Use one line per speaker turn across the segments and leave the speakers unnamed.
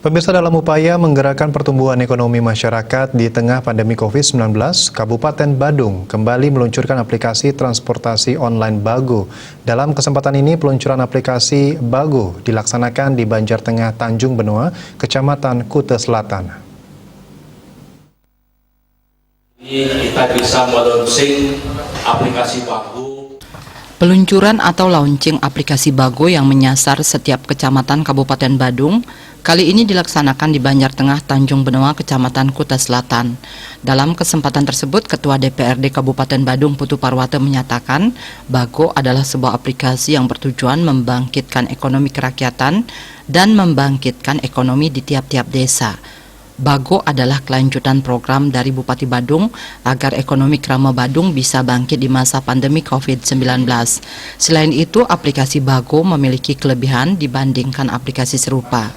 Pemirsa, dalam upaya menggerakkan pertumbuhan ekonomi masyarakat di tengah pandemi COVID-19, Kabupaten Badung kembali meluncurkan aplikasi transportasi online Bago. Dalam kesempatan ini, peluncuran aplikasi Bago dilaksanakan di Banjar Tengah, Tanjung Benoa, Kecamatan Kuta Selatan.
Kita bisa meluncurkan aplikasi Bago.
Peluncuran atau launching aplikasi Bago yang menyasar setiap kecamatan Kabupaten Badung kali ini dilaksanakan di Banjar Tengah, Tanjung Benoa, Kecamatan Kuta Selatan. Dalam kesempatan tersebut, Ketua DPRD Kabupaten Badung Putu Parwata menyatakan Bago adalah sebuah aplikasi yang bertujuan membangkitkan ekonomi kerakyatan dan membangkitkan ekonomi di tiap-tiap desa. Bago adalah kelanjutan program dari Bupati Badung agar ekonomi Krama Badung bisa bangkit di masa pandemi COVID-19. Selain itu, aplikasi Bago memiliki kelebihan dibandingkan aplikasi serupa.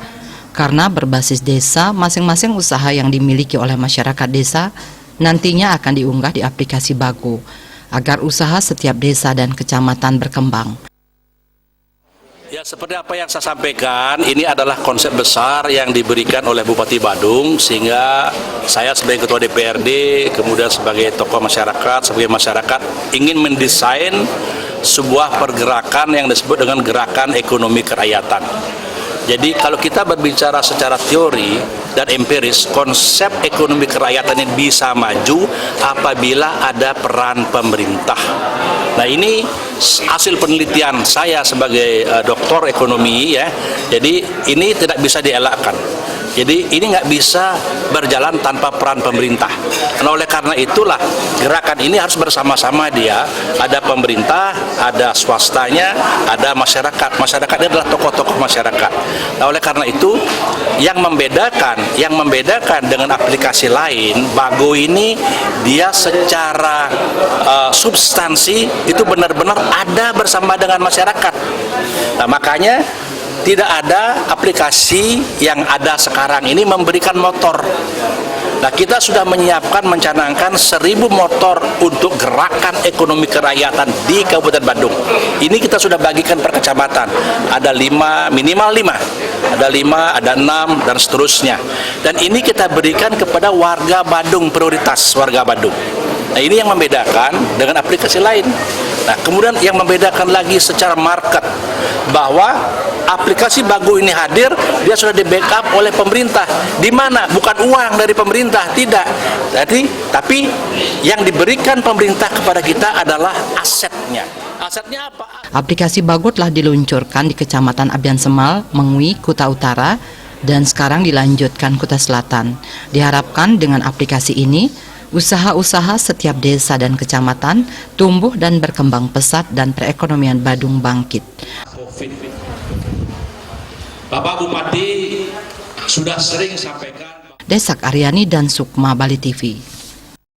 Karena berbasis desa, masing-masing usaha yang dimiliki oleh masyarakat desa nantinya akan diunggah di aplikasi Bago, agar usaha setiap desa dan kecamatan berkembang.
Ya, seperti apa yang saya sampaikan, ini adalah konsep besar yang diberikan oleh Bupati Badung, sehingga saya sebagai Ketua DPRD, kemudian sebagai tokoh masyarakat, sebagai masyarakat, ingin mendesain sebuah pergerakan yang disebut dengan gerakan ekonomi kerakyatan. Jadi kalau kita berbicara secara teori dan empiris, konsep ekonomi kerakyatan ini bisa maju apabila ada peran pemerintah. Nah, ini hasil penelitian saya sebagai doktor ekonomi ya. Jadi ini tidak bisa dielakkan. Jadi ini nggak bisa berjalan tanpa peran pemerintah. Nah, oleh karena itulah gerakan ini harus bersama-sama dia. Ada pemerintah, ada swastanya, ada masyarakat. Masyarakat ini adalah tokoh-tokoh masyarakat. Nah, oleh karena itu yang membedakan dengan aplikasi lain, Bago ini dia secara substansi itu benar-benar ada bersama dengan masyarakat. Nah, makanya tidak ada aplikasi yang ada sekarang ini memberikan motor. Nah, kita sudah menyiapkan, mencanangkan 1.000 motor untuk gerakan ekonomi kerakyatan di Kabupaten Badung. Ini kita sudah bagikan per kecamatan. Ada 5, minimal 5. Ada 5, ada 6, dan seterusnya. Dan ini kita berikan kepada warga Badung, prioritas warga Badung. Nah, ini yang membedakan dengan aplikasi lain. Nah, kemudian yang membedakan lagi secara market, bahwa aplikasi Bago ini hadir, dia sudah di-backup oleh pemerintah. Di mana? Bukan uang dari pemerintah, tidak. Tapi yang diberikan pemerintah kepada kita adalah asetnya. Asetnya apa?
Aplikasi Bago telah diluncurkan di Kecamatan Abian Semal, Mengwi, Kuta Utara, dan sekarang dilanjutkan Kuta Selatan. Diharapkan dengan aplikasi ini, usaha-usaha setiap desa dan kecamatan tumbuh dan berkembang pesat dan perekonomian Badung bangkit.
Bapak Bupati sudah sering sampaikan.
Desak Aryani dan Sukma, Bali TV.